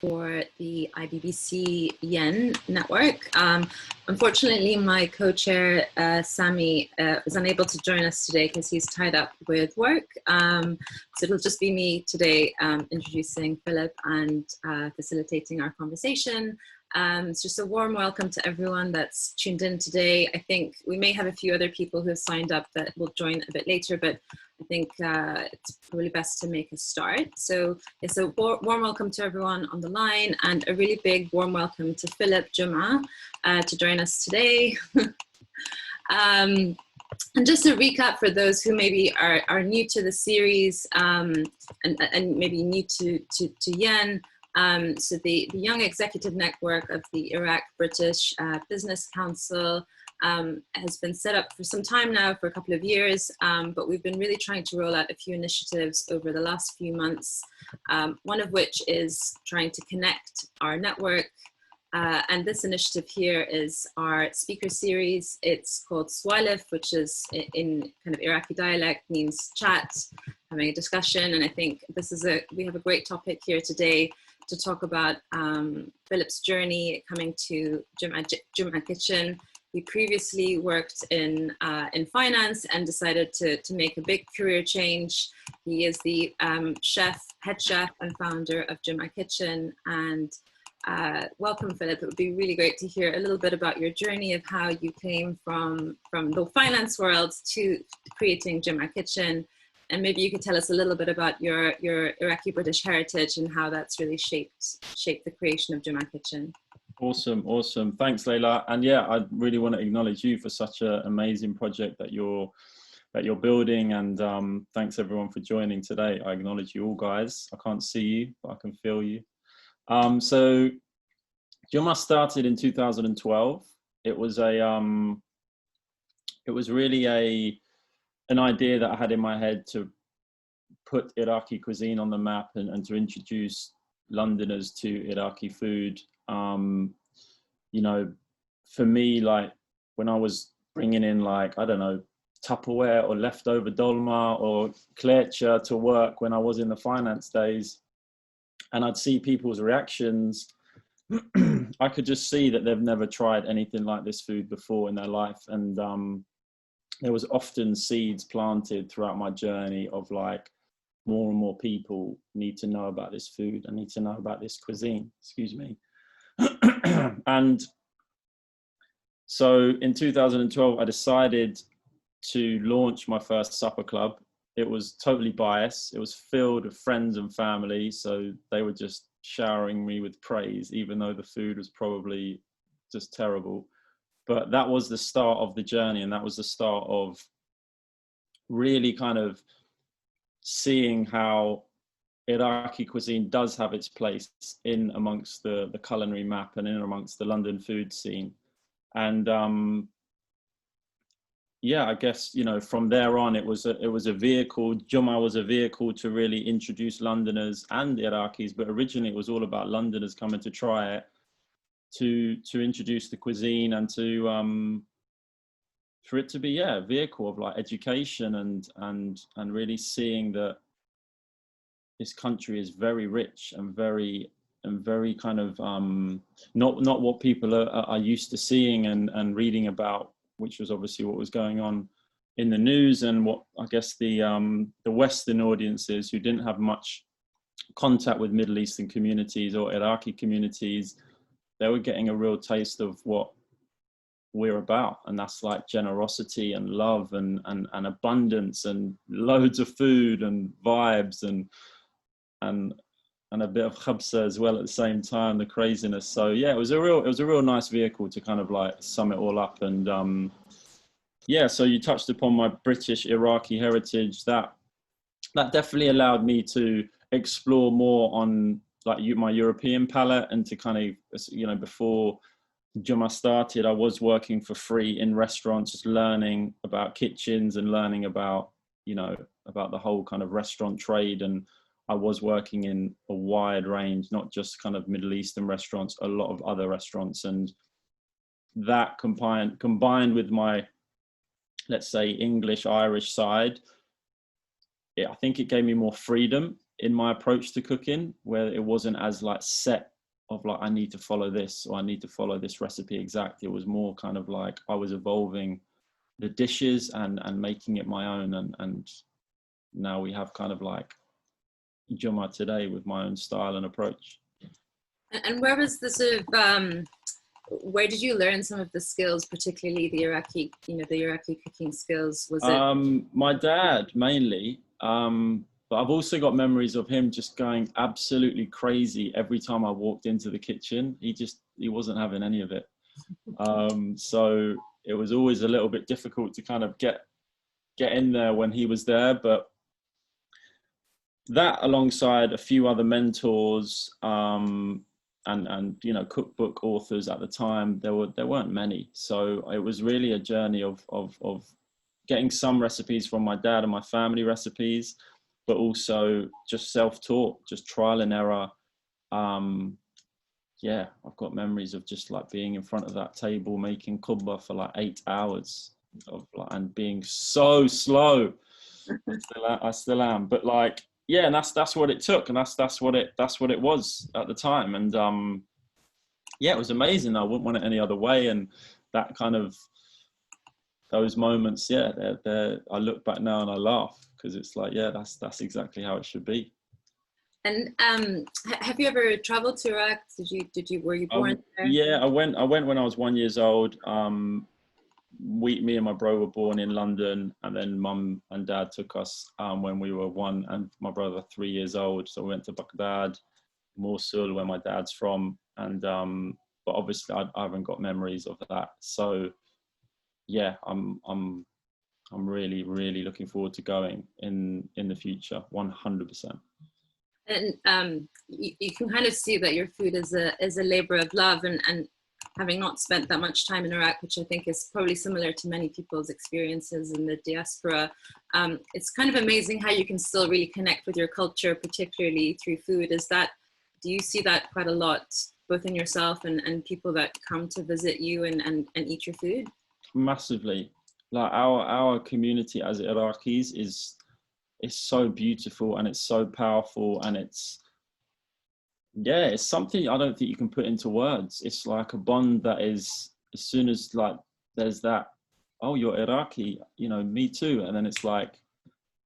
for the IBBC YEN network. Unfortunately, my co-chair, Sami, is unable to join us today because he's tied up with work. So it'll just be me today introducing Philip and facilitating our conversation. It's just a warm welcome to everyone that's tuned in today. I think we may have a few other people who have signed up that will join a bit later, but I think it's probably best to make a start. So it's a warm welcome to everyone on the line, and a really big warm welcome to Philip Juma to join us today. And just to recap for those who maybe are new to the series and maybe new to YEN, so the Young Executive Network of the Iraq British Business Council has been set up for some time now, for a couple of years, but we've been really trying to roll out a few initiatives over the last few months, one of which is trying to connect our network. And this initiative here is our speaker series. It's called Swalif, which is in kind of Iraqi dialect means chat, having a discussion. And I think this is we have a great topic here today to talk about Philip's journey coming to Juma Kitchen. He previously worked in finance and decided to make a big career change. He is the head chef and founder of Juma Kitchen. And welcome, Philip. It would be really great to hear a little bit about your journey of how you came from the finance world to creating Juma Kitchen. And maybe you could tell us a little bit about your Iraqi British heritage and how that's really shaped the creation of Juma Kitchen. Awesome. Thanks, Leila. And yeah, I really want to acknowledge you for such an amazing project that you're building. And thanks everyone for joining today. I acknowledge you all, guys. I can't see you, but I can feel you. So Juma started in 2012. It was really an idea that I had in my head to put Iraqi cuisine on the map and to introduce Londoners to Iraqi food. You know, for me, like when I was bringing in, like, I don't know, Tupperware or leftover dolma or klecha to work when I was in the finance days, and I'd see people's reactions, I could just see that they've never tried anything like this food before in their life. And there was often seeds planted throughout my journey of like, more and more people need to know about this food and need to know about this cuisine, excuse me. And so in 2012, I decided to launch my first supper club. It was totally biased. It was filled with friends and family. So they were just showering me with praise, even though the food was probably just terrible. But that was the start of the journey. And that was the start of really kind of seeing how Iraqi cuisine does have its place in amongst the culinary map and in amongst the London food scene. And yeah, I guess, you know, from there on, it was a vehicle. Juma was a vehicle to really introduce Londoners and Iraqis, but originally it was all about Londoners coming to try it, to introduce the cuisine and to for it to be, yeah, a vehicle of like education and really seeing that this country is very rich and very kind of not what people are used to seeing and reading about, which was obviously what was going on in the news, and what I guess the Western audiences who didn't have much contact with Middle Eastern communities or Iraqi communities, they were getting a real taste of what we're about, and that's like generosity and love and abundance and loads of food and vibes and a bit of khabsa as well at the same time, the craziness. So yeah, it was a real nice vehicle to kind of like sum it all up. And yeah, so you touched upon my British Iraqi heritage. That definitely allowed me to explore more on like my European palate, and to kind of, you know, before Juma started, I was working for free in restaurants, just learning about kitchens and learning about, you know, about the whole kind of restaurant trade. And I was working in a wide range, not just kind of Middle Eastern restaurants, a lot of other restaurants. And that combined with my, let's say, English, Irish side, I think it gave me more freedom in my approach to cooking, where it wasn't as like set of like, I need to follow this or I need to follow this recipe exact. It was more kind of like I was evolving the dishes and making it my own. And now we have kind of like Juma today with my own style and approach. And where was the sort of, where did you learn some of the skills, particularly the Iraqi, the Iraqi cooking skills? Was it? My dad mainly, but I've also got memories of him just going absolutely crazy every time I walked into the kitchen. He wasn't having any of it. So it was always a little bit difficult to kind of get in there when he was there. But that, alongside a few other mentors, and cookbook authors at the time, there weren't many. So it was really a journey of getting some recipes from my dad and my family recipes, but also just self-taught, just trial and error. Yeah, I've got memories of just like being in front of that table making kubba for like 8 hours and being so slow. I still am, but like, yeah, and that's what it took, and that's what it was at the time. And yeah, it was amazing. I wouldn't want it any other way. And that kind of, those moments, yeah, I look back now and I laugh, because it's like, yeah, that's exactly how it should be. And have you ever traveled to Iraq? Were you born there? Yeah, I went when I was 1 year old. Me and my bro were born in London, and then mum and dad took us when we were 1 and my brother 3 years old. So we went to Baghdad, Mosul, where my dad's from, and but obviously I haven't got memories of that. So yeah, I'm really, really looking forward to going in the future, 100%. And you can kind of see that your food is a labor of love, and having not spent that much time in Iraq, which I think is probably similar to many people's experiences in the diaspora, it's kind of amazing how you can still really connect with your culture, particularly through food. Do you see that quite a lot, both in yourself and people that come to visit you and eat your food? Massively. Like our community as Iraqis is so beautiful, and it's so powerful, and it's something I don't think you can put into words. It's like a bond that is, as soon as like there's that, oh, you're Iraqi, me too, and then it's like,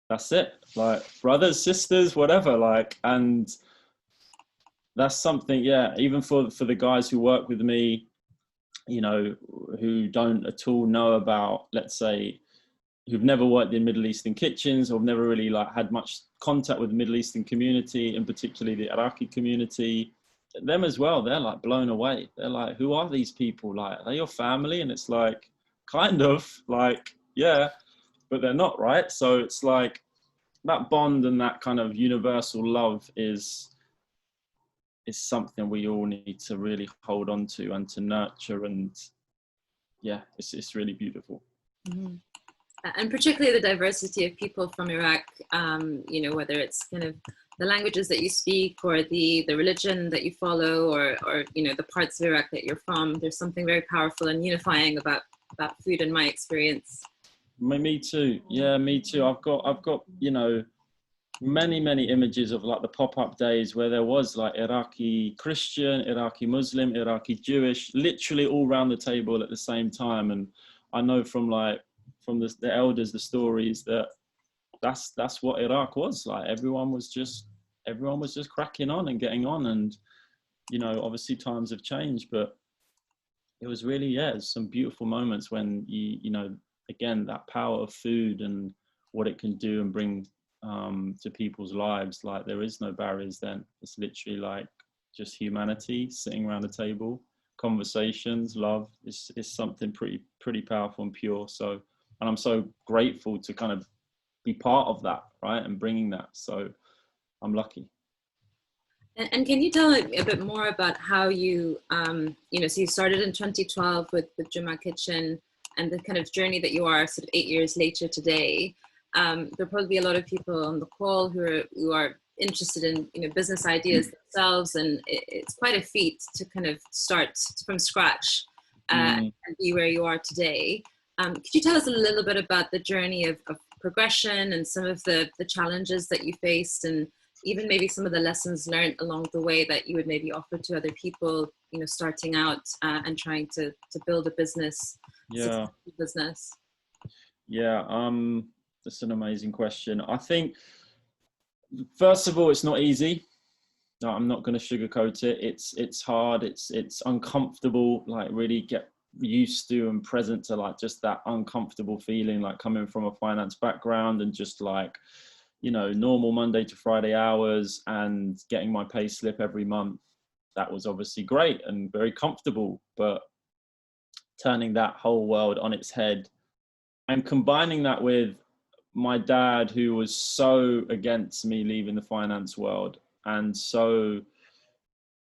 that's it, like brothers, sisters, whatever, like. And that's something, yeah, even for the guys who work with me, who don't at all know about, let's say, who've never worked in Middle Eastern kitchens, or have never really like had much contact with the Middle Eastern community, and particularly the Iraqi community, them as well, they're like blown away. They're like, who are these people? Like, are they your family? And it's like, kind of, like, yeah, but they're not, right? So it's like that bond and that kind of universal love is something we all need to really hold on to and to nurture. And yeah, it's really beautiful. Mm-hmm. And particularly the diversity of people from Iraq, whether it's kind of the languages that you speak, or the religion that you follow, or the parts of Iraq that you're from. There's something very powerful and unifying about food, in my experience. Me too. Yeah, me too. I've got many images of like the pop-up days where there was like Iraqi Christian, Iraqi Muslim, Iraqi Jewish, literally all around the table at the same time. And I know from the elders, the stories, that's what Iraq was like. Everyone was just cracking on and getting on. And obviously times have changed, but it was really, some beautiful moments when again, that power of food and what it can do and bring to people's lives. Like, there is no barriers then. It's literally like just humanity sitting around a table, conversations, love. It's something pretty powerful and pure. So, and I'm so grateful to kind of be part of that, right? And bringing that. So I'm lucky. And can you tell a bit more about how you, so you started in 2012 with Juma Kitchen, and the kind of journey that you are sort of 8 years later today. There'll probably be a lot of people on the call who are interested in business ideas themselves, and it's quite a feat to kind of start from scratch and be where you are today. Could you tell us a little bit about the journey of progression and some of the challenges that you faced, and even maybe some of the lessons learned along the way that you would maybe offer to other people, you know, starting out and trying to build a business, Yeah. successful business? Yeah. That's an amazing question. I think, first of all, it's not easy. No, I'm not going to sugarcoat it. It's hard. It's uncomfortable. Like, really get used to and present to like just that uncomfortable feeling, like coming from a finance background and just like, you know, normal Monday to Friday hours and getting my pay slip every month. That was obviously great and very comfortable, but turning that whole world on its head and combining that with my dad, who was so against me leaving the finance world and so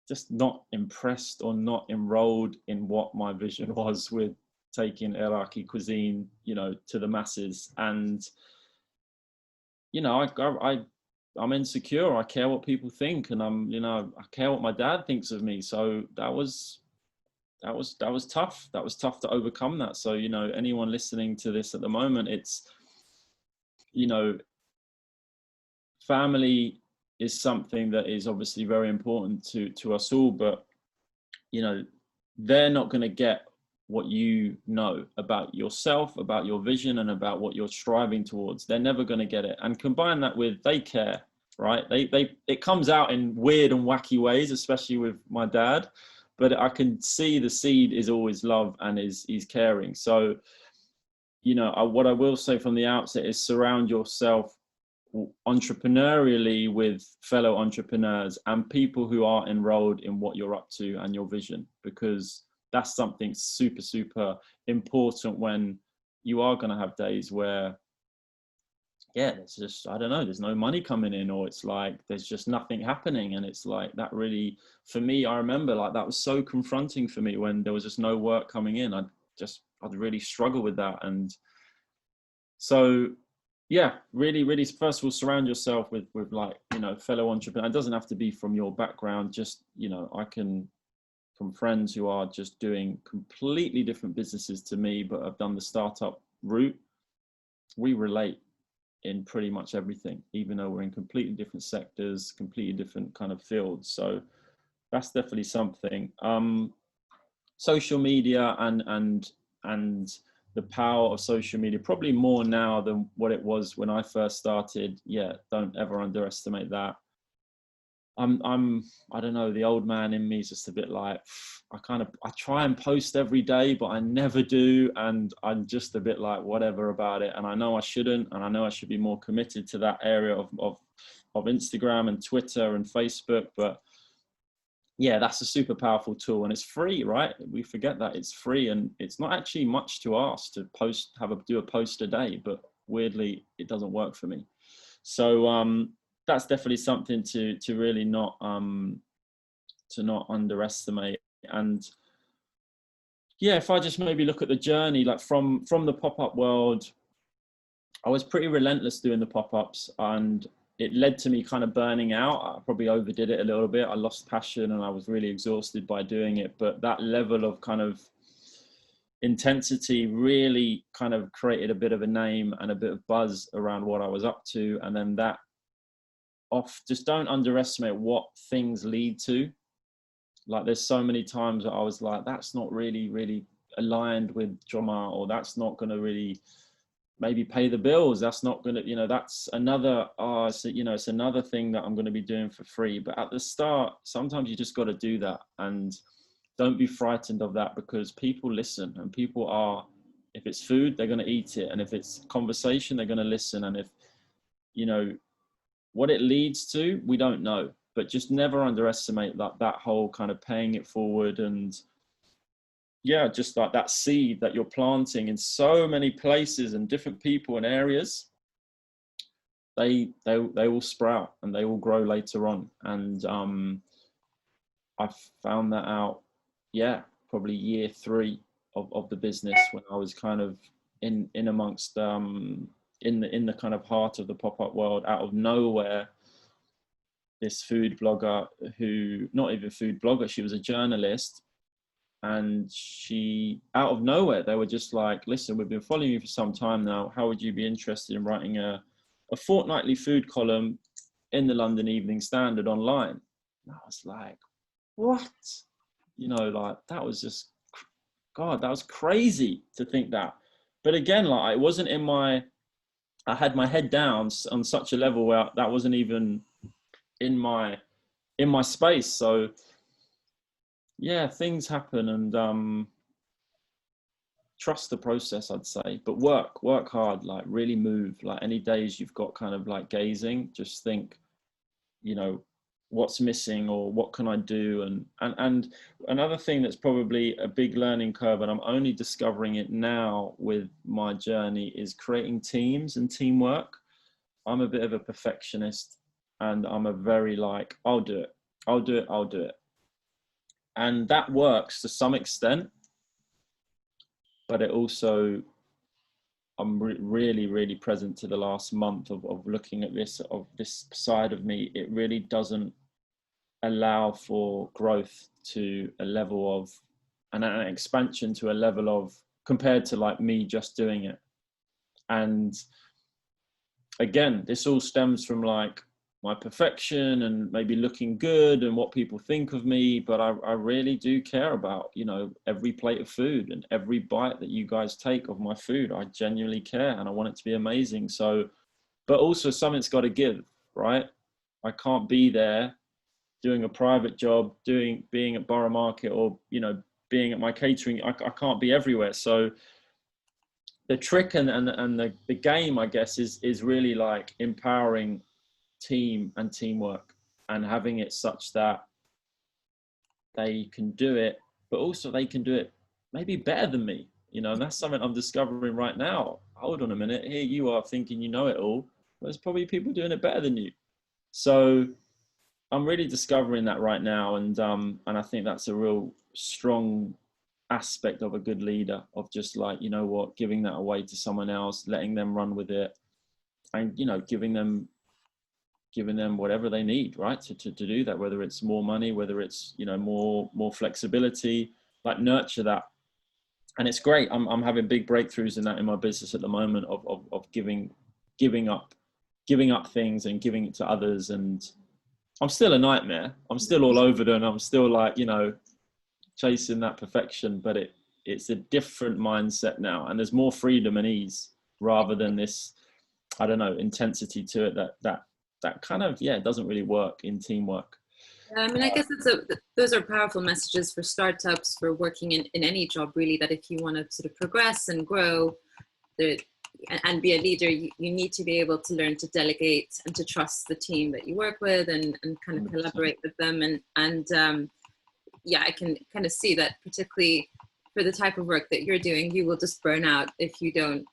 just not impressed or not enrolled in what my vision was with taking Iraqi cuisine, you know, to the masses. And, you know, I'm insecure. I care what people think, and you know, I care what my dad thinks of me. So that was tough. That was tough to overcome that. So, you know, anyone listening to this at the moment, it's, you know, family is something that is obviously very important to us all, but, you know, they're not going to get what you know about yourself, about your vision, and about what you're striving towards. They're never going to get it. And combine that with they care, right? It comes out in weird and wacky ways, especially with my dad, but I can see the seed is always love and is caring. So, you know, what I will say from the outset is surround yourself entrepreneurially with fellow entrepreneurs and people who are enrolled in what you're up to and your vision, because that's something super, super important when you are going to have days where, yeah, it's just, I don't know, there's no money coming in, or it's like there's just nothing happening. And it's like that really, for me, I remember like that was so confronting for me when there was just no work coming in. I'd really struggle with that. And so, yeah, really, really, first of all, surround yourself with like, you know, fellow entrepreneurs. It doesn't have to be from your background. Just, you know, I can, from friends who are just doing completely different businesses to me, but have done the startup route. We relate in pretty much everything, even though we're in completely different sectors, completely different kind of fields. So that's definitely something. Social media and the power of social media, probably more now than what it was when I first started. Yeah, don't ever underestimate that. I don't know, the old man in me is just a bit like, I try and post every day, but I never do. And I'm just a bit like, whatever about it. And I know I shouldn't, and I know I should be more committed to that area of Instagram and Twitter and Facebook. But yeah, that's a super powerful tool, and it's free, right? We forget that it's free, and it's not actually much to ask to do a post a day, but weirdly, it doesn't work for me. So that's definitely something to really not underestimate. And yeah, if I just maybe look at the journey, like from the pop-up world, I was pretty relentless doing the pop-ups, and it led to me kind of burning out. I probably overdid it a little bit. I lost passion and I was really exhausted by doing it. But that level of kind of intensity really kind of created a bit of a name and a bit of buzz around what I was up to. And then that just don't underestimate what things lead to. Like, there's so many times that I was like, that's not really, really aligned with Juma, or that's not going to really maybe pay the bills. That's not going to, you know, that's another, so, you know, it's another thing that I'm going to be doing for free. But at the start, sometimes you just got to do that, and don't be frightened of that, because people listen, and people are, if it's food, they're going to eat it. And if it's conversation, they're going to listen. And if, you know, what it leads to, we don't know, but just never underestimate that whole kind of paying it forward. And yeah, just like that seed that you're planting in so many places and different people and areas, they will sprout and they will grow later on. And I found that out, yeah, probably year 3 of the business, when I was kind of in amongst in the kind of heart of the pop-up world. Out of nowhere, this food blogger, who, not even food blogger, she was a journalist, and she, out of nowhere, they were just like, listen, we've been following you for some time now, how would you be interested in writing a fortnightly food column in the London Evening Standard online. And I was like, what? You know, like that was just, God, that was crazy to think that. But again, like it wasn't in my, I had my head down on such a level where that wasn't even in my space. So yeah, things happen, and trust the process, I'd say, but work hard, like really move. Like any days you've got kind of like gazing, just think, you know, what's missing or what can I do? And another thing that's probably a big learning curve, and I'm only discovering it now with my journey, is creating teams and teamwork. I'm a bit of a perfectionist, and I'm a very like, I'll do it. And that works to some extent, but it also, I'm really present to the last month of looking at this side of me. It really doesn't allow for growth to a level of, and an expansion to a level of, compared to like me just doing it. And again, this all stems from like my perfection and maybe looking good and what people think of me, but I really do care about, you know, every plate of food and every bite that you guys take of my food. I genuinely care, and I want it to be amazing. So, but also something's got to give, right? I can't be there doing a private job, being at Borough Market, or, you know, being at my catering. I can't be everywhere. So the trick and the game, I guess, is really like empowering team and teamwork, and having it such that they can do it, but also they can do it maybe better than me, you know. And that's something I'm discovering right now. Hold on a minute, here you are thinking you know it all, but there's probably people doing it better than you. So I'm really discovering that right now, and I think that's a real strong aspect of a good leader, of just like, you know what, giving that away to someone else, letting them run with it, and, you know, giving them whatever they need, right, to do that, whether it's more money, whether it's, you know, more flexibility, like nurture that. And it's great. I'm having big breakthroughs in that in my business at the moment, of giving up things and giving it to others. And I'm still a nightmare. I'm still all over them. I'm still like, you know, chasing that perfection, but it's a different mindset now, and there's more freedom and ease rather than this, I don't know, intensity to it that kind of, yeah, doesn't really work in teamwork. I mean, I guess those are powerful messages for startups, for working in any job, really, that if you want to sort of progress and grow and be a leader, you need to be able to learn to delegate and to trust the team that you work with, and kind of collaborate with them. And yeah, I can kind of see that, particularly for the type of work that you're doing, you will just burn out if you don't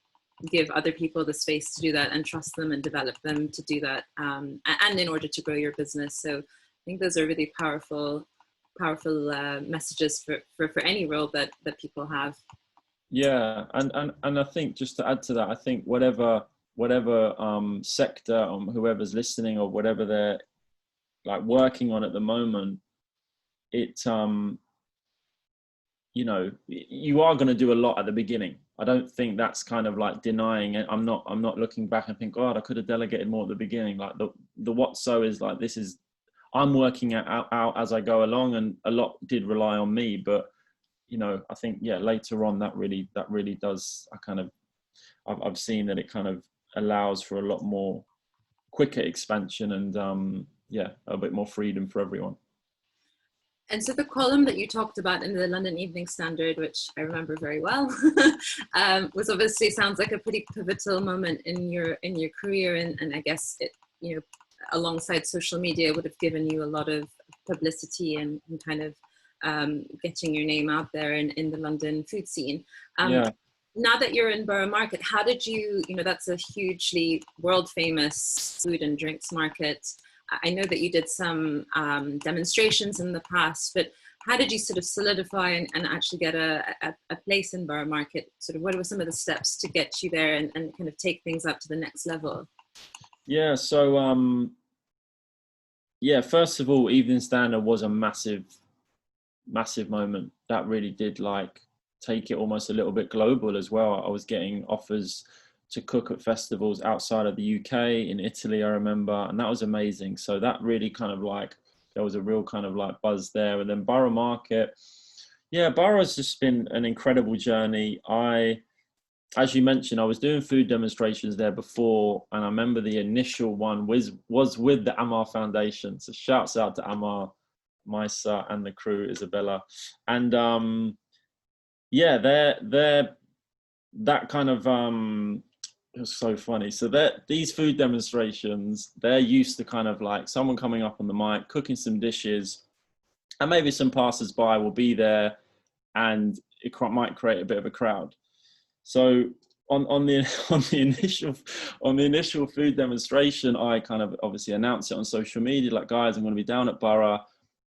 give other people the space to do that and trust them and develop them to do that, and in order to grow your business. So I think those are really powerful messages for any role that people have. Yeah, and I think, just to add to that, I think whatever sector, whoever's listening, or whatever they're like working on at the moment, it you know, you are going to do a lot at the beginning. I don't think that's kind of like denying it. I'm not looking back and think, God, I could have delegated more at the beginning. Like the what so is like, this is, I'm working out as I go along, and a lot did rely on me. But, you know, I think, yeah, later on that really does, I've seen that it kind of allows for a lot more quicker expansion, and yeah, a bit more freedom for everyone. And so the column that you talked about in the London Evening Standard, which I remember very well, was obviously, sounds like a pretty pivotal moment in your career, and I guess it, you know, alongside social media, would have given you a lot of publicity and kind of getting your name out there in the London food scene. Yeah. Now that you're in Borough Market, how did you know, that's a hugely world famous food and drinks market. I know that you did some demonstrations in the past, but how did you sort of solidify and actually get a place in Borough Market? Sort of, what were some of the steps to get you there and kind of take things up to the next level? Yeah, so yeah, first of all, Evening Standard was a massive moment. That really did like take it almost a little bit global as well. I was getting offers to cook at festivals outside of the UK, in Italy, I remember, and that was amazing. So that really kind of like, there was a real kind of like buzz there. And then Borough Market, yeah, Borough's just been an incredible journey. As you mentioned, I was doing food demonstrations there before, and I remember the initial one was with the Amar Foundation. So shouts out to Amar, Maisa, and the crew, Isabella. And yeah, they're that kind of, it was so funny. So these food demonstrations, they're used to kind of like someone coming up on the mic, cooking some dishes, and maybe some passers-by will be there, and it might create a bit of a crowd. So on the initial food demonstration, I kind of obviously announced it on social media, like, guys, I'm going to be down at Borough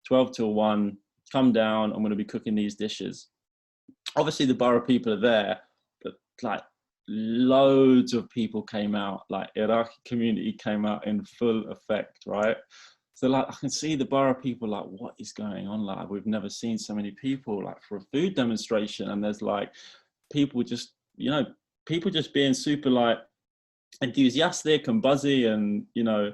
12 till 1, come down, I'm going to be cooking these dishes. Obviously the Borough people are there, but like loads of people came out, like Iraqi community came out in full effect, right? So like I can see the Borough people like, what is going on? Like, we've never seen so many people like for a food demonstration, and there's like people just, you know, people just being super like enthusiastic and buzzy, and you know,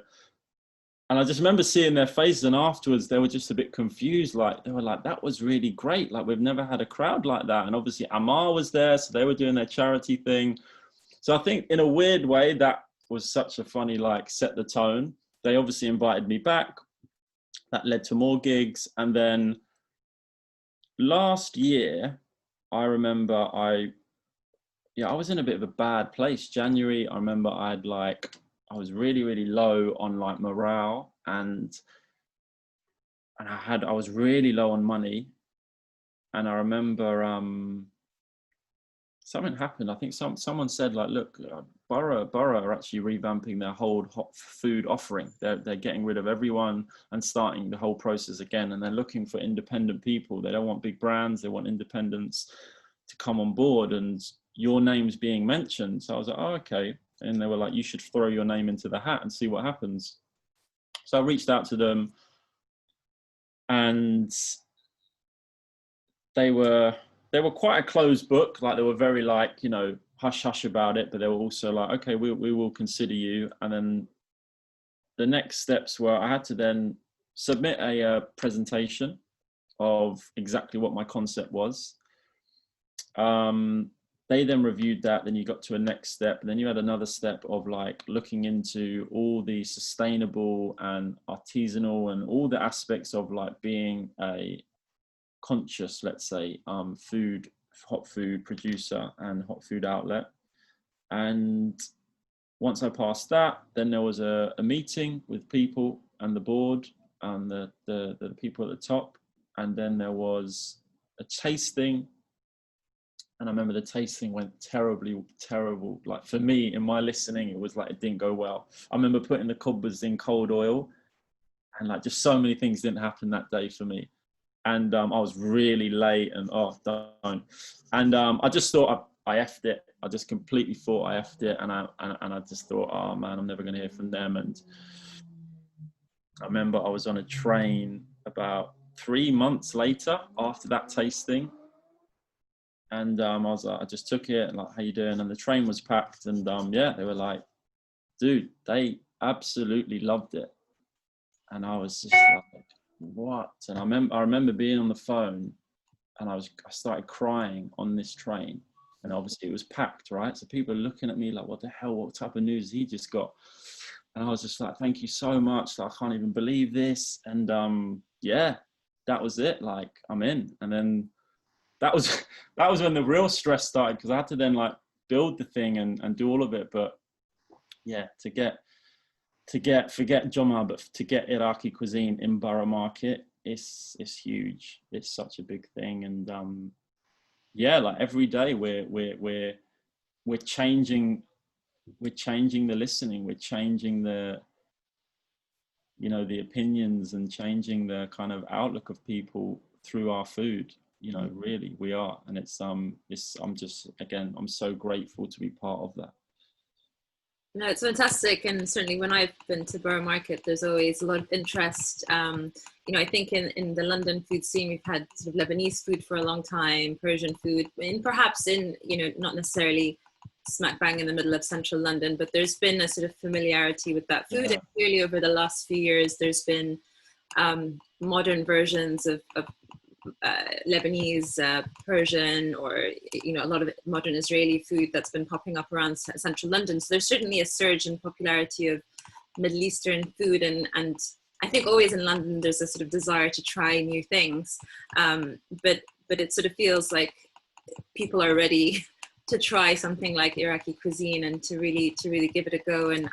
and I just remember seeing their faces, and afterwards they were just a bit confused. Like they were like, that was really great. Like we've never had a crowd like that. And obviously Amar was there, so they were doing their charity thing. So I think in a weird way, that was such a funny, like, set the tone. They obviously invited me back. That led to more gigs. And then last year, I remember I was in a bit of a bad place. January, I remember I was really, really low on like morale, and I was really low on money. And I remember something happened. I think someone said like, look, Borough are actually revamping their whole hot food offering. They're getting rid of everyone and starting the whole process again. And they're looking for independent people. They don't want big brands. They want independents to come on board. And your name's being mentioned. So I was like, oh, okay. And they were like, you should throw your name into the hat and see what happens. So I reached out to them, and they were quite a closed book. Like they were very like, you know, hush hush about it, but they were also like, okay, we will consider you. And then the next steps were I had to then submit a presentation of exactly what my concept was. They then reviewed that. Then you got to a next step. And then you had another step of like looking into all the sustainable and artisanal and all the aspects of like being a conscious, let's say, hot food producer and hot food outlet. And once I passed that, then there was a meeting with people and the board and the people at the top. And then there was a tasting. And I remember the tasting went terrible. Like for me, in my listening, it was like, it didn't go well. I remember putting the cobblers in cold oil, and like just so many things didn't happen that day for me. And I was really late, and don't. And I just thought I effed it. I just completely thought I effed it, and I just thought, oh man, I'm never going to hear from them. And I remember I was on a train about 3 months later after that tasting, and I was like, I just took it, and like, how you doing? And the train was packed, and yeah, they were like, dude, they absolutely loved it, and I was just like, what? And I remember being on the phone, and I started crying on this train, and obviously it was packed, right? So people are looking at me like, what the hell, what type of news he just got? And I was just like, thank you so much, like, I can't even believe this. And yeah, that was it, like, I'm in. And then that was when the real stress started, because I had to then like build the thing and do all of it. But yeah, forget Juma, but to get Iraqi cuisine in Borough Market, it's huge. It's such a big thing. And yeah, like every day we're changing the listening, we're changing the, you know, the opinions, and changing the kind of outlook of people through our food. You know, really we are. And I'm just, again, I'm so grateful to be part of that. No, it's fantastic. And certainly when I've been to Borough Market, there's always a lot of interest. You know, I think in the London food scene, we've had sort of Lebanese food for a long time, Persian food, and perhaps in, you know, not necessarily smack bang in the middle of central London, but there's been a sort of familiarity with that food. Yeah. And clearly over the last few years, there's been modern versions of Lebanese, Persian, or a lot of modern Israeli food that's been popping up around central London. So there's certainly a surge in popularity of Middle Eastern food, and I think always in London there's a sort of desire to try new things, but it sort of feels like people are ready to try something like Iraqi cuisine and to really give it a go. And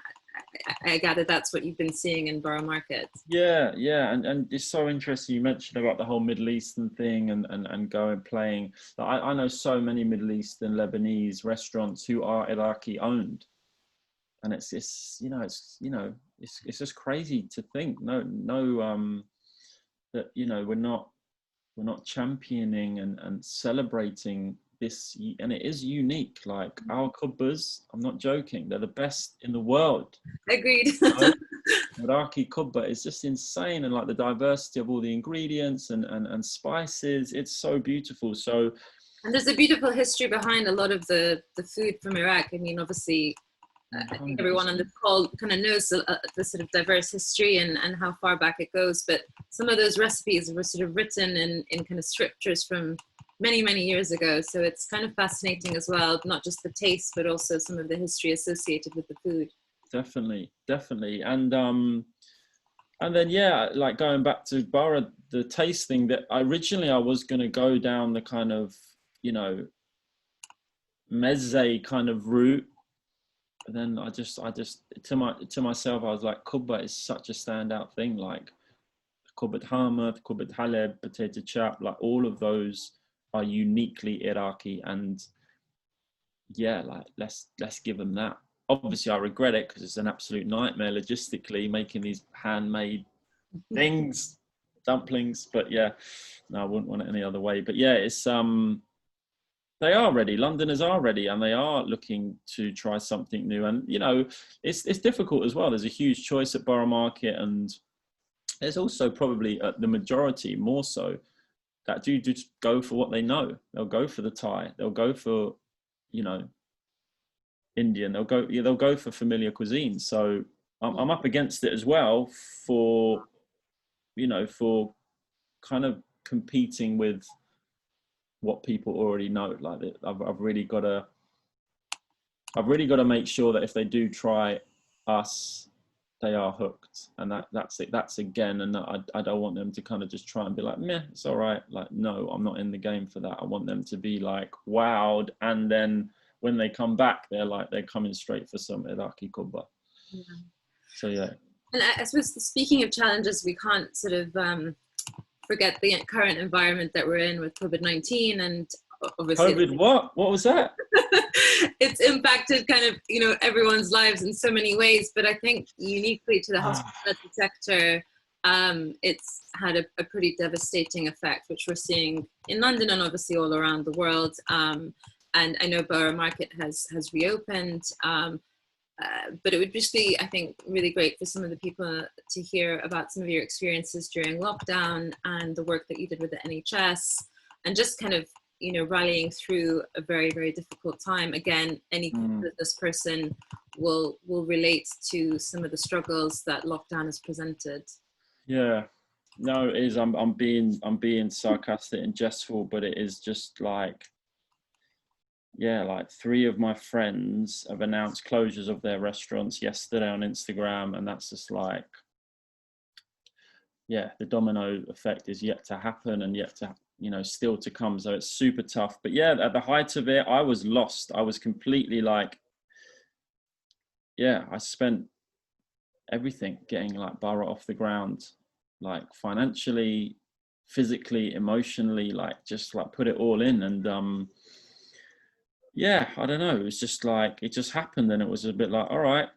I gather that's what you've been seeing in Borough Market. Yeah, and it's so interesting you mentioned about the whole Middle Eastern thing and going playing. I know so many Middle Eastern Lebanese restaurants who are Iraqi owned, and it's just crazy to think that we're not championing and celebrating this, and it is unique. Like our kubbas, I'm not joking, they're the best in the world. Agreed. Iraqi kubba is just insane, and like the diversity of all the ingredients and spices, it's so beautiful. So, and there's a beautiful history behind a lot of the food from Iraq. I mean, obviously, I think everyone on the call kind of knows the sort of diverse history and how far back it goes, but some of those recipes were sort of written in kind of scriptures from many years ago. So it's kind of fascinating as well, not just the taste, but also some of the history associated with the food. Definitely. And then, yeah, like going back to Borough, the tasting that originally I was going to go down the kind of, mezze kind of route. But then I just to myself, I was like, kubba is such a standout thing. Like kubbat hamad, kubbat haleb, potato chap, like all of those are uniquely Iraqi, and yeah, like let's give them that. Obviously, I regret it because it's an absolute nightmare logistically making these handmade things, dumplings. But yeah, no, I wouldn't want it any other way. But yeah, it's they are ready. Londoners are ready, and they are looking to try something new. And it's difficult as well. There's a huge choice at Borough Market, and there's also probably the majority more so that do just go for what they know. They'll go for the Thai. They'll go for Indian. They'll go for familiar cuisine. So I'm up against it as well for for kind of competing with what people already know. Like I've really got to make sure that if they do try us, they are hooked, and that's it. That's again, and I don't want them to kind of just try and be like, meh, it's all right. Like, no, I'm not in the game for that. I want them to be like wowed, and then when they come back, they're coming straight for some Iraqi kubba. Yeah. So yeah. And I suppose speaking of challenges, we can't sort of forget the current environment that we're in with COVID-19, and obviously COVID. What was that? It's impacted kind of everyone's lives in so many ways, but I think uniquely to the hospitality sector, it's had a pretty devastating effect, which we're seeing in London and obviously all around the world. And I know Borough Market has reopened, but it would just be, I think, really great for some of the people to hear about some of your experiences during lockdown and the work that you did with the NHS, and just kind of rallying through a very, very difficult time. Again, any business person will relate to some of the struggles that lockdown has presented. Yeah, no, it is. I'm being sarcastic and jestful, but it is just like, yeah, like 3 of my friends have announced closures of their restaurants yesterday on Instagram, and that's just like, yeah, the domino effect is yet to happen and yet to still to come. So it's super tough. But yeah, at the height of it, I was lost. I was completely like, yeah, I spent everything getting like Borough off the ground, like financially, physically, emotionally, like just like put it all in. And yeah, I don't know. It was just like, it just happened, and it was a bit like, all right.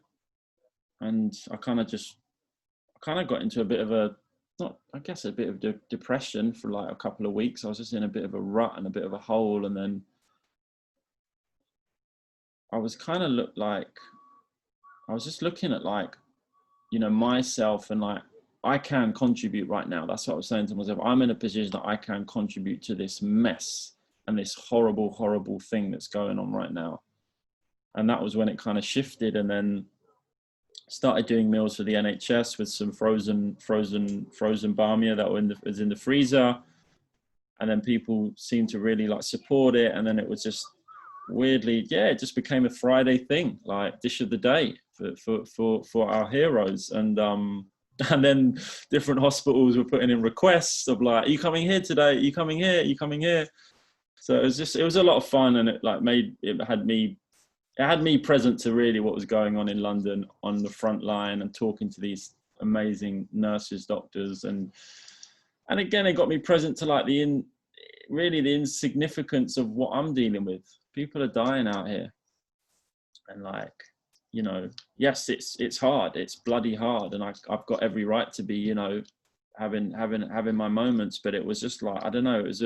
And I kind of got into a bit of a bit of depression for like a couple of weeks. I was just in a bit of a rut and a bit of a hole, and then I was kind of I was just looking at like, myself, and like, I can contribute right now. That's what I was saying to myself. I'm in a position that I can contribute to this mess and this horrible thing that's going on right now. And that was when it kind of shifted, and then started doing meals for the NHS with some frozen bamia that was in the freezer. And then people seemed to really like support it. And then it was just weirdly, yeah, it just became a Friday thing, like dish of the day for our heroes. And then different hospitals were putting in requests of like, are you coming here today? Are you coming here? Are you coming here? So it was a lot of fun, and it like had me present to really what was going on in London on the front line and talking to these amazing nurses, doctors, and again, it got me present to like the insignificance of what I'm dealing with. People are dying out here, and like, you know, yes, it's hard, it's bloody hard, and I've got every right to be, you know, having my moments, but it was just like, I don't know, it was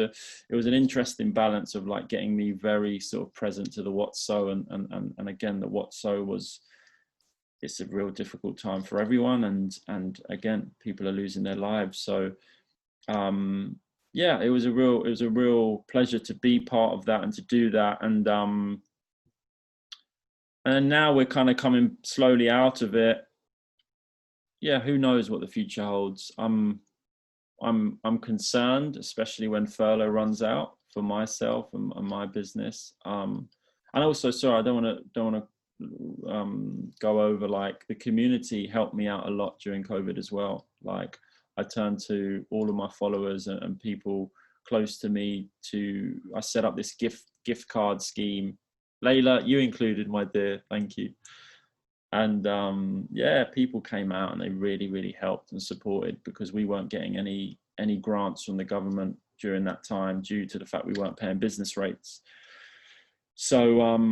an interesting balance of like getting me very sort of present to the what's so, and again, the what's so it's a real difficult time for everyone, and again, people are losing their lives. So yeah, it was a real pleasure to be part of that and to do that, and now we're kind of coming slowly out of it. Yeah, who knows what the future holds. I'm concerned, especially when furlough runs out for myself and my business. And also, sorry, I don't want to go over, like, the community helped me out a lot during COVID as well. Like, I turned to all of my followers and people close to me I set up this gift card scheme. Layla, you included, my dear, thank you. And yeah, people came out and they really helped and supported, because we weren't getting any grants from the government during that time due to the fact we weren't paying business rates. So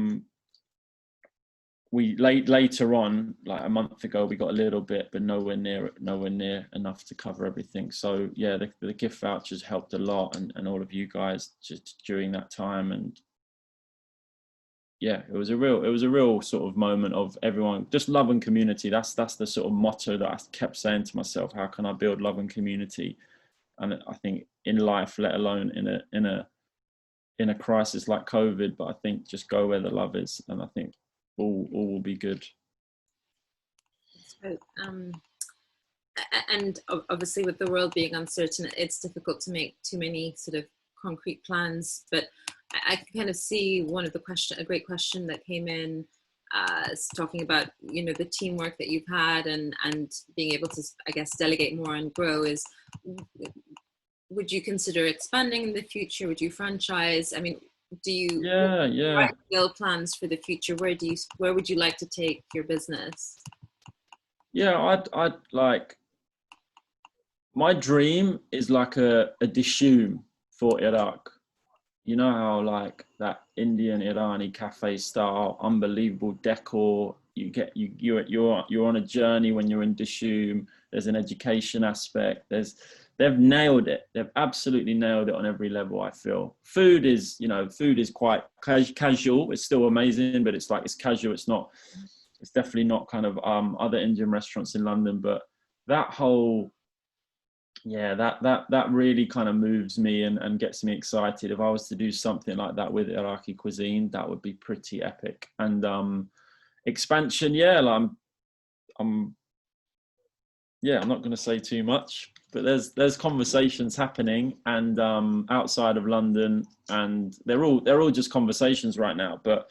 we later on, like a month ago, we got a little bit, but nowhere near enough to cover everything. So yeah, the gift vouchers helped a lot, and all of you guys just during that time. And yeah, it was a real sort of moment of everyone, just love and community. That's the sort of motto that I kept saying to myself. How can I build love and community? And I think in life, let alone in a crisis like COVID, but I think just go where the love is, and I think all will be good. So, and obviously with the world being uncertain, it's difficult to make too many sort of concrete plans, but I can kind of see a great question that came in, talking about, you know, the teamwork that you've had and being able to, I guess, delegate more and grow is, would you consider expanding in the future? Would you franchise? I mean, do you build plans for the future? Where would you like to take your business? Yeah, I'd like, my dream is like a dishoom for Iraq. You know how like that Indian Irani cafe style, unbelievable decor. You're on a journey when you're in Dishoom. There's an education aspect. They've nailed it. They've absolutely nailed it on every level. I feel food is quite casual. It's still amazing, but it's casual. It's definitely not kind of other Indian restaurants in London. But that whole, yeah, that really kind of moves me and gets me excited. If I was to do something like that with Iraqi cuisine, that would be pretty epic. And expansion, yeah, like I'm not going to say too much, but there's conversations happening, and outside of London, and they're all just conversations right now. But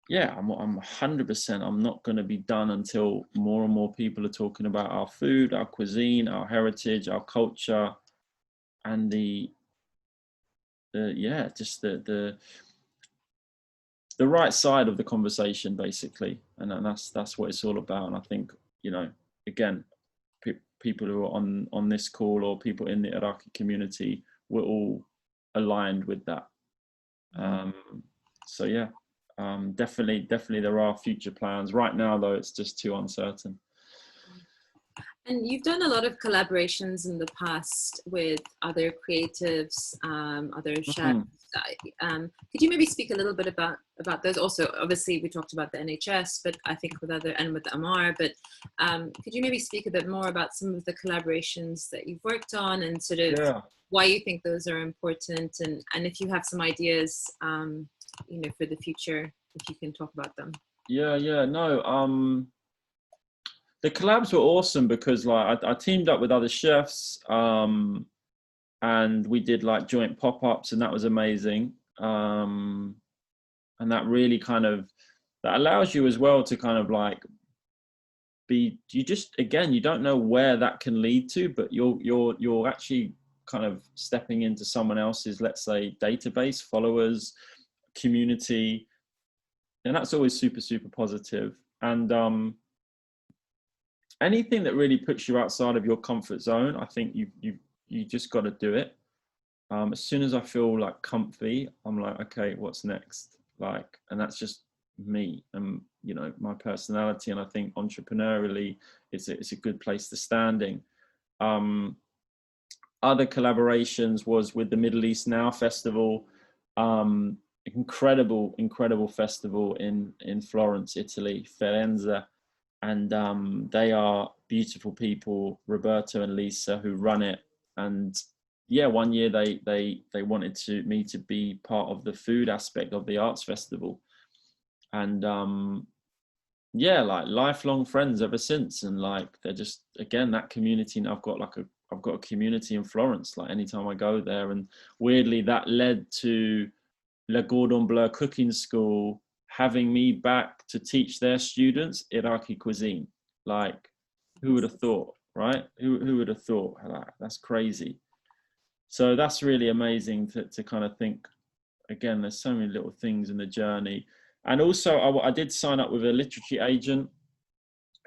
yeah, I'm 100%. I'm not going to be done until more and more people are talking about our food, our cuisine, our heritage, our culture, and the right side of the conversation, basically. And that's what it's all about. And I think, you know, again, people who are on this call or people in the Iraqi community, we're all aligned with that. So yeah. Definitely there are future plans. Right now though, it's just too uncertain. And you've done a lot of collaborations in the past with other creatives, other chefs. Could you maybe speak a little bit about those? Also, obviously we talked about the NHS, but I think with the Amar, but could you maybe speak a bit more about some of the collaborations that you've worked on, and sort of why you think those are important, and if you have some ideas, you know, for the future? if you can talk about them. Yeah, no. The collabs were awesome because like I teamed up with other chefs, and we did like joint pop-ups, and that was amazing. And that really kind of, that allows you as well to kind of like you just, again, you don't know where that can lead to, but you're actually kind of stepping into someone else's, let's say, database, followers, community, and that's always super, super positive. And anything that really puts you outside of your comfort zone, I think you just got to do it. As soon as I feel like comfy, I'm like, okay, what's next? Like, and that's just me and, you know, my personality. And I think entrepreneurially, it's a good place to standing. Other collaborations was with the Middle East Now Festival, incredible festival in Florence, Italy, Firenze. And they are beautiful people, Roberto and Lisa, who run it. And yeah, one year they wanted me to be part of the food aspect of the arts festival. And yeah, like lifelong friends ever since. And like, they're just, again, that community. And I've got a community in Florence, like anytime I go there. And weirdly, that led to Le Cordon Bleu Cooking School having me back to teach their students Iraqi cuisine. Like, who would have thought, right? Who would have thought? That's crazy. So that's really amazing to kind of think. Again, there's so many little things in the journey. And also I did sign up with a literature agent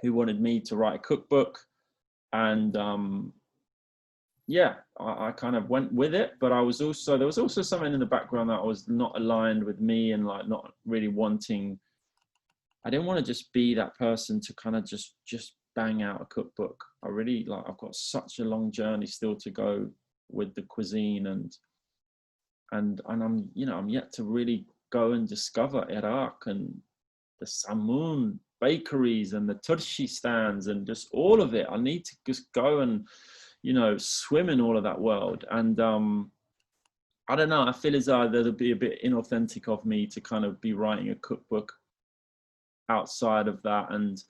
who wanted me to write a cookbook. And yeah, I kind of went with it, but there was also something in the background that was not aligned with me, and like not really wanting, I didn't want to just be that person to kind of just bang out a cookbook. I really, like, I've got such a long journey still to go with the cuisine, and I'm, you know, I'm yet to really go and discover Iraq and the Samoon bakeries and the turshi stands and just all of it. I need to just go and, you know, swim in all of that world. And I don't know, I feel as though that'd be a bit inauthentic of me to kind of be writing a cookbook outside of that, and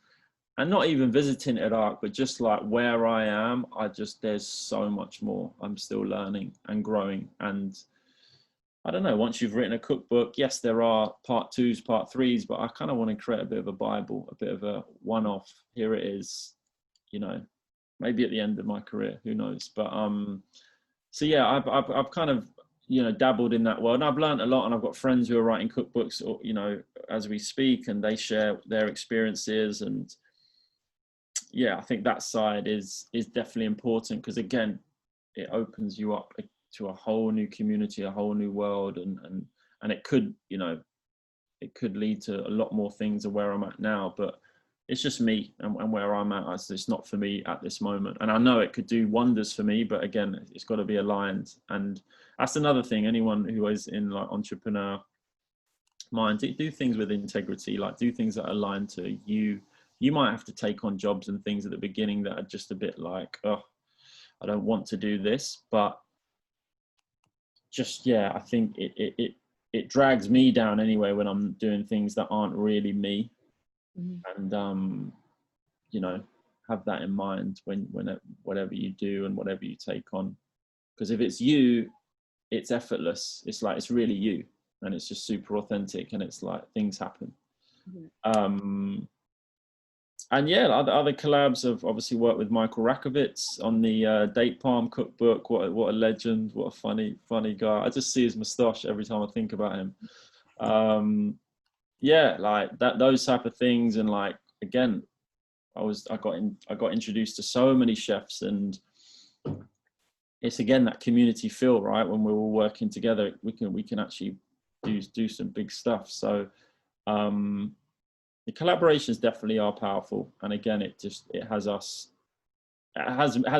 not even visiting Iraq, but just like where I am, there's so much more I'm still learning and growing. And I don't know, once you've written a cookbook, yes, there are part 2s, part 3s, but I kind of want to create a bit of a Bible, a bit of a one-off. Here it is, you know, maybe at the end of my career, who knows? But so yeah, I've kind of, you know, dabbled in that world, and I've learned a lot, and I've got friends who are writing cookbooks, or, you know, as we speak, and they share their experiences. And yeah, I think that side is definitely important, because again, it opens you up to a whole new community, a whole new world, and it could, you know, it could lead to a lot more things than where I'm at now. But it's just me and where I'm at. It's not for me at this moment. And I know it could do wonders for me, but again, it's got to be aligned. And that's another thing. Anyone who is in like entrepreneur mind, do things with integrity, like do things that align to you. You might have to take on jobs and things at the beginning that are just a bit like, oh, I don't want to do this, but just, yeah, I think it drags me down anyway when I'm doing things that aren't really me. Mm-hmm. And you know, have that in mind when whatever you do and whatever you take on, because if it's you, it's effortless. It's like, it's really you, and it's just super authentic, and it's like things happen. Mm-hmm. And yeah, other collabs have obviously worked with Michael Rakovitz on the Date Palm cookbook. What a legend! What a funny guy. I just see his moustache every time I think about him. Yeah, like that, those type of things. And like, again, I got introduced to so many chefs, and it's again that community feel, right? When we're all working together, we can actually do some big stuff. So the collaborations definitely are powerful, and again, it has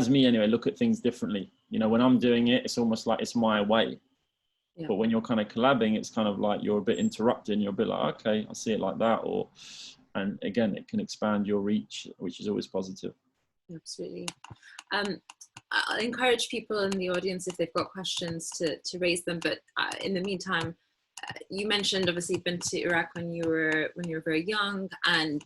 me anyway look at things differently. You know, when I'm doing it, it's almost like it's my way. Yeah. But when you're kind of collabing, it's kind of like you're a bit interrupting. You're a bit like, okay, I see it like that, and again, it can expand your reach, which is always positive. Absolutely. I'll encourage people in the audience, if they've got questions, to raise them. But in the meantime, you mentioned obviously you've been to Iraq when you were very young, and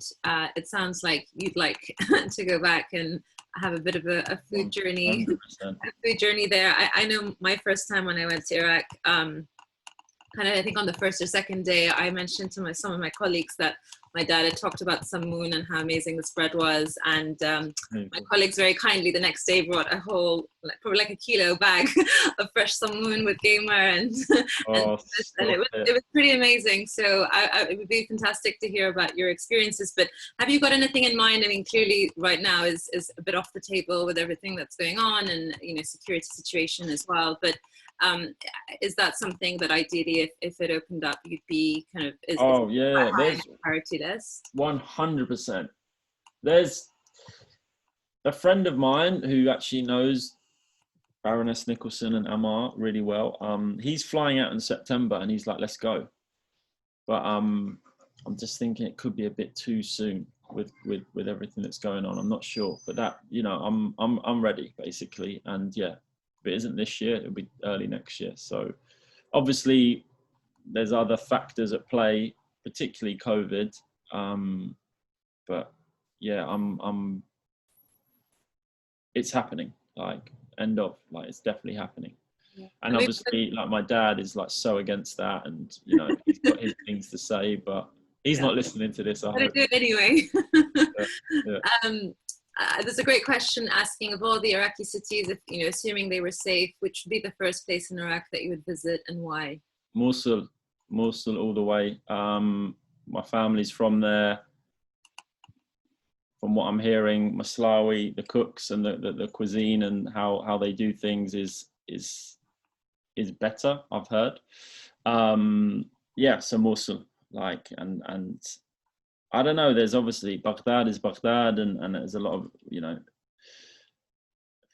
it sounds like you'd like to go back and have a bit of a food journey, 100%. a food journey there. I know my first time when I went to Iraq, kind of, I think on the first or second day, I mentioned to some of my colleagues that my dad had talked about samoon and how amazing the spread was. And my colleagues very kindly the next day brought a whole, probably like a kilo bag of fresh samoon with gamer and, and it was pretty amazing. So it would be fantastic to hear about your experiences. But have you got anything in mind? I mean, clearly right now is a bit off the table with everything that's going on and, you know, security situation as well. But is that something that ideally, if it opened up, you'd be kind of there's priority list? 100%. There's a friend of mine who actually knows Baroness Nicholson and Amar really well. He's flying out in September, and he's like, "Let's go." But I'm just thinking it could be a bit too soon with everything that's going on. I'm not sure, but that, you know, I'm ready basically, and yeah. If it isn't this year, it'll be early next year. So obviously there's other factors at play, particularly COVID. But yeah, it's happening, like it's definitely happening. Yeah. And obviously like my dad is like so against that, and you know, he's got his things to say, but he's not listening to this. I hope. Do it anyway. Yeah. There's a great question asking, of all the Iraqi cities, if, you know, assuming they were safe, which would be the first place in Iraq that you would visit and why? Mosul all the way. My family's from there. From what I'm hearing, Maslawi, the cooks and the cuisine and how they do things is better, I've heard. Yeah, so Mosul, like, and I don't know, there's obviously Baghdad is Baghdad, and there's a lot of, you know,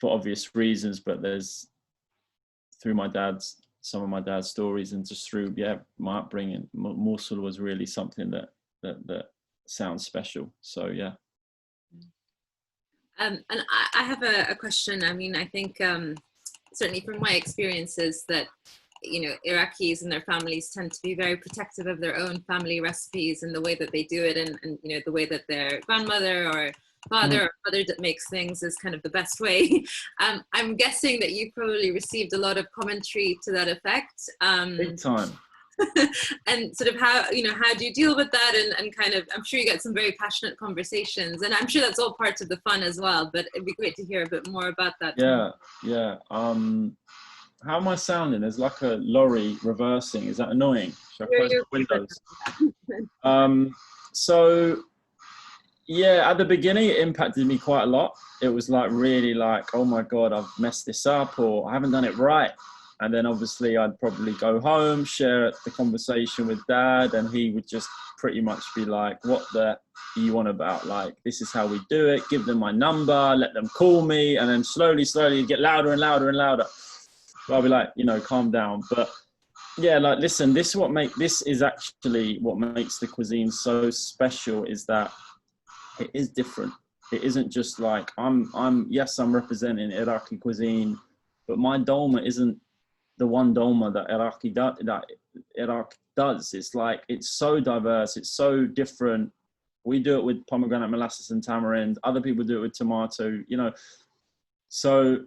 for obvious reasons, but there's, through some of my dad's stories and just through, my upbringing, Mosul was really something that sounds special. So, yeah. And I have a question. I mean, I think certainly from my experiences that, you know, Iraqis and their families tend to be very protective of their own family recipes and the way that they do it, and you know, the way that their grandmother or father or mother that makes things is kind of the best way. I'm guessing that you probably received a lot of commentary to that effect. Big time. And sort of how do you deal with that, and kind of, I'm sure you get some very passionate conversations, and I'm sure that's all part of the fun as well, but it'd be great to hear a bit more about that. Yeah. How am I sounding? There's like a lorry reversing. Is that annoying? Should I close the windows? So, yeah, at the beginning, it impacted me quite a lot. It was like really like, oh my God, I've messed this up, or I haven't done it right. And then obviously I'd probably go home, share the conversation with Dad, and he would just pretty much be like, what the you want about? Like, this is how we do it. Give them my number, let them call me. And then slowly it'd get louder and louder and louder. So I'll be like, you know, calm down. But yeah, like, listen, this is actually what makes the cuisine so special, is that it is different. It isn't just like, I'm representing Iraqi cuisine, but my dolma isn't the one dolma that Iraq does. It's like, it's so diverse, it's so different. We do it with pomegranate, molasses and tamarind. Other people do it with tomato, you know. So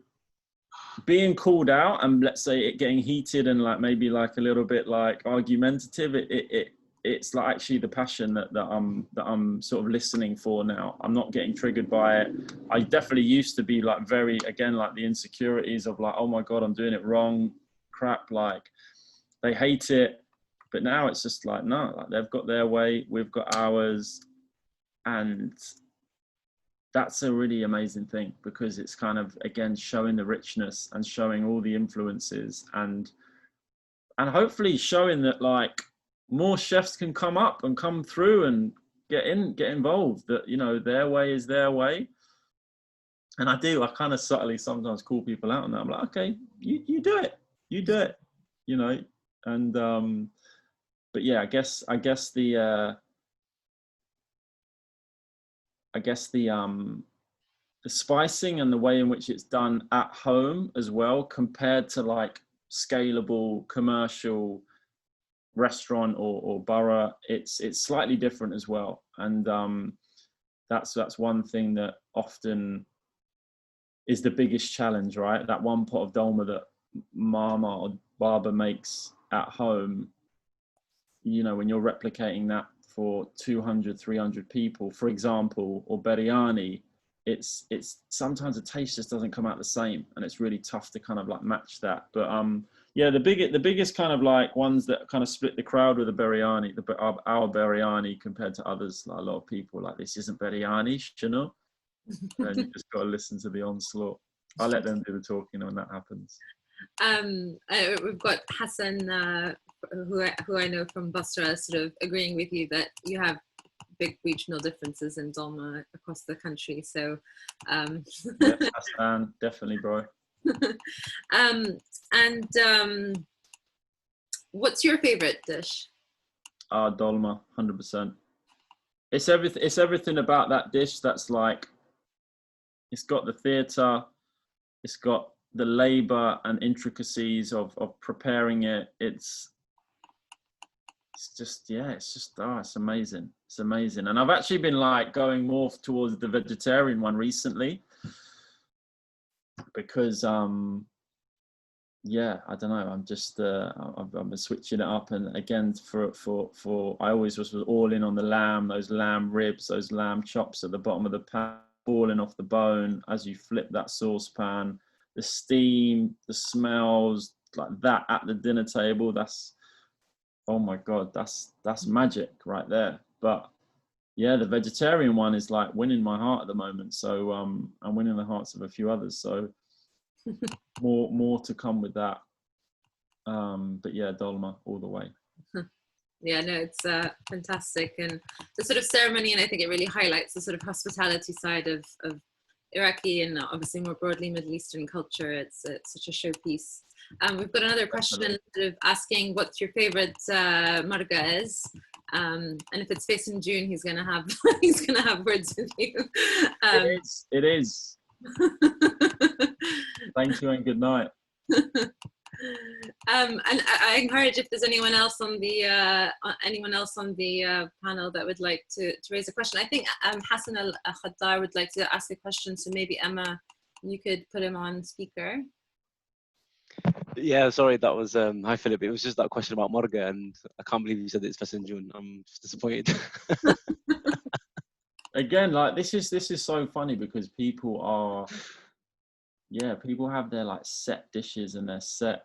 being called out and, let's say, it getting heated and like maybe like a little bit like argumentative, it's like actually the passion that I'm sort of listening for now. I'm not getting triggered by it. I definitely used to be like very, again, like the insecurities of like, oh my God, I'm doing it wrong, crap, like they hate it. But now it's just like, no, like they've got their way, we've got ours. And that's a really amazing thing, because it's kind of, again, showing the richness and showing all the influences, and hopefully showing that like more chefs can come up and come through and get involved, that, you know, their way is their way. And I kind of subtly sometimes call people out on that. I'm like, okay, you do it, you know. And but yeah, I guess the spicing and the way in which it's done at home as well, compared to like scalable commercial restaurant or borough, it's slightly different as well. And that's one thing that often is the biggest challenge, right? That one pot of dolma that mama or baba makes at home, you know, when you're replicating that for 200, 300 people, for example, or biryani, it's sometimes the taste just doesn't come out the same, and it's really tough to kind of like match that. But yeah, the biggest kind of like ones that kind of split the crowd with the biryani, our biryani compared to others, like a lot of people like, this isn't biryani, you know. And you just got to listen to the onslaught. I'll let them do the talking when that happens. We've got Hassan, who I know from Basra, sort of agreeing with you that you have big regional differences in dolma across the country. So, yeah, Hassan, definitely, bro. What's your favorite dish? Dolma, 100%. It's everything. It's everything about that dish that's like, it's got the theatre, it's got the labor and intricacies of preparing it. It's just, yeah, it's amazing. It's amazing. And I've actually been like going more towards the vegetarian one recently, because yeah, I don't know, I'm just I've been switching it up. And again, for I always was all in on the lamb, those lamb ribs, those lamb chops at the bottom of the pan, falling off the bone as you flip that saucepan, the steam, the smells like that at the dinner table. That's, oh my God, that's magic right there. But yeah, the vegetarian one is like winning my heart at the moment. So I'm winning the hearts of a few others. So more to come with that. But yeah, dolma all the way. Yeah, no, it's fantastic, and the sort of ceremony, and I think it really highlights the sort of hospitality side of Iraqi and obviously more broadly Middle Eastern culture. It's such a showpiece. We've got another question sort of asking what your favorite marga is, and if it's faced in June, he's gonna have words with you. It is. Thank you and good night. And I encourage, if there's anyone else on the panel that would like to raise a question. I think Hassan Al-Khaddar would like to ask a question, so maybe Emma, you could put him on speaker. Yeah, sorry, that was hi Philip. It was just that question about Marga, and I can't believe you said it's first in June. I'm just disappointed. Again, like this is so funny, because people have their like set dishes and their set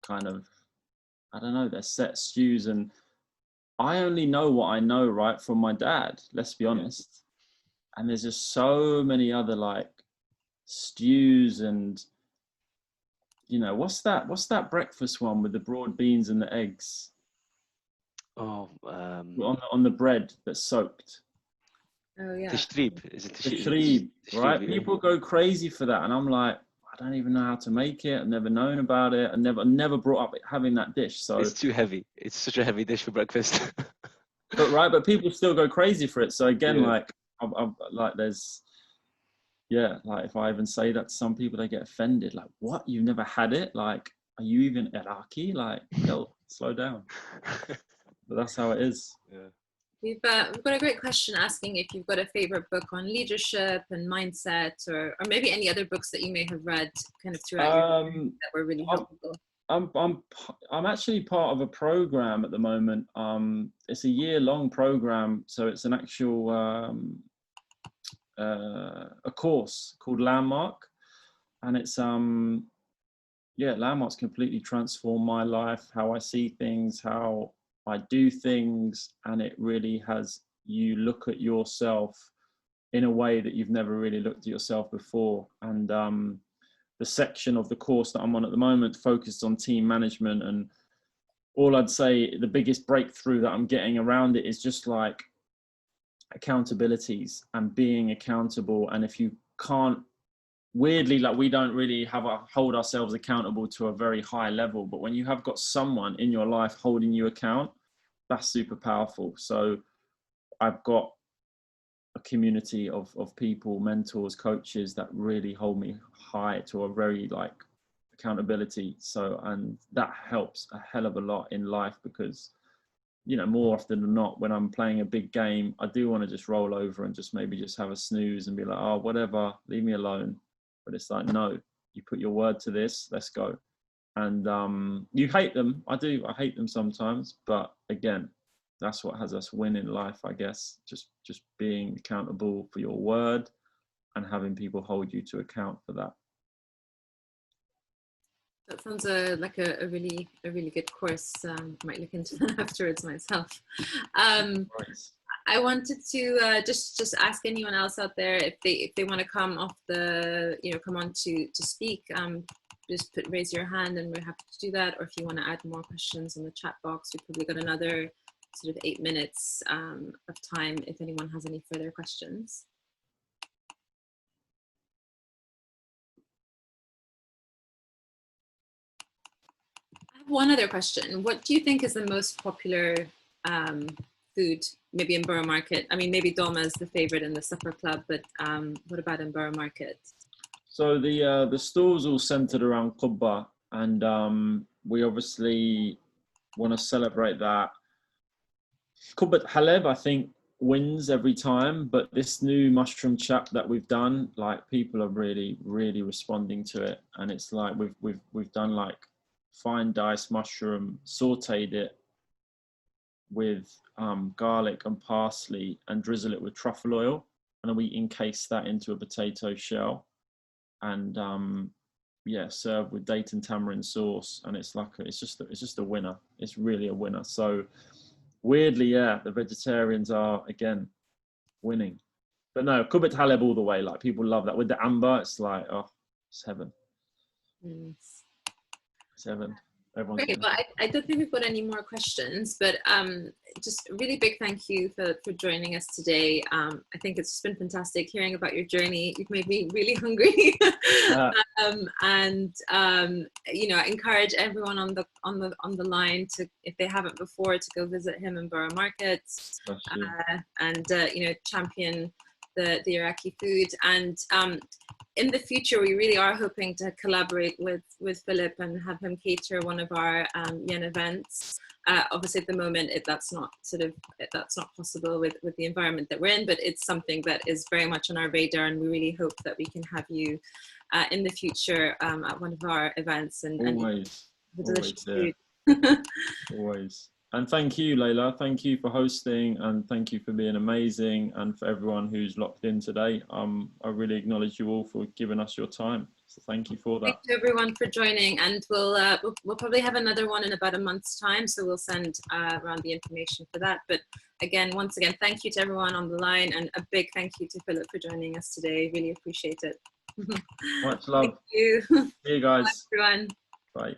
kind of, I don't know, their set stews, and I only know what I know, right, from my dad, let's be honest. And there's just so many other like stews, and you know, what's that breakfast one with the broad beans and the eggs? Oh, on the bread that's soaked. Oh yeah. Tashrib. Is it tashrib, right? People go crazy for that, and I'm like, I don't even know how to make it. I've never known about it. I never brought up having that dish. So it's too heavy. It's such a heavy dish for breakfast. but people still go crazy for it. So again, like I've like there's, yeah, like if I even say that to some people, they get offended. Like, what? You've never had it? Like, are you even Iraqi? Like, yo, slow down. But that's how it is. Yeah. We've got a great question asking if you've got a favorite book on leadership and mindset, or maybe any other books that you may have read kind of throughout your career that were really helpful. I'm actually part of a program at the moment. It's a year-long program, so it's an actual a course called Landmark, and it's Landmark's completely transformed my life, how I see things, how I do things, and it really has you look at yourself in a way that you've never really looked at yourself before. And the section of the course that I'm on at the moment focused on team management, and all I'd say the biggest breakthrough that I'm getting around it is just like accountabilities and being accountable. And if you can't, weirdly, like we don't really hold ourselves accountable to a very high level, but when you have got someone in your life holding you account, that's super powerful. So I've got a community of people, mentors, coaches that really hold me high to a very like accountability. So, and that helps a hell of a lot in life, because, you know, more often than not, when I'm playing a big game, I do want to just roll over and just maybe just have a snooze and be like, oh, whatever, leave me alone. But it's like, no, you put your word to this, let's go. And you hate them. I hate them sometimes, but again, that's what has us win in life, I guess. Just being accountable for your word and having people hold you to account for that. That sounds like a really good course. Might look into that afterwards myself. Nice. I wanted to just ask anyone else out there if they want to come off the, you know, come on to speak. Just raise your hand and we're happy to do that. Or if you want to add more questions in the chat box, we've probably got another sort of 8 minutes of time if anyone has any further questions. I have one other question. What do you think is the most popular food, maybe in Borough Market? I mean, maybe Doma is the favorite in the supper club, but what about in Borough Market? So the stalls all centered around Qubba, and we obviously want to celebrate that. Qubba Haleb, I think, wins every time, but this new mushroom chap that we've done, like, people are really responding to it, and it's like we've done like fine diced mushroom, sauteed it with garlic and parsley, and drizzle it with truffle oil, and then we encase that into a potato shell, and yeah, served with date and tamarind sauce, and it's like it's just a winner. It's really a winner. So weirdly, yeah, the vegetarians are again winning. But no, Qubba Haleb all the way. Like, people love that with the amber. It's like, oh, it's heaven. It's heaven. Everyone's great. Well, I don't think we've got any more questions, but just a really big thank you for joining us today. I think it's been fantastic hearing about your journey. You've made me really hungry. And you know, I encourage everyone on the line to, if they haven't before, to go visit him in Borough Market, and you know, champion the Iraqi food. And in the future, we really are hoping to collaborate with Philip and have him cater one of our YEN events. Obviously, at the moment, that's not possible with the environment that we're in, but it's something that is very much on our radar, and we really hope that we can have you in the future at one of our events and the delicious food. Always. And thank you, Layla. Thank you for hosting, and thank you for being amazing, and for everyone who's locked in today. I really acknowledge you all for giving us your time. So thank you for that. Thank you everyone for joining, and we'll probably have another one in about a month's time, so we'll send around the information for that. But again, once again, thank you to everyone on the line, and a big thank you to Philip for joining us today. Really appreciate it. Much love. Thank you. See you guys. Bye, everyone. Bye.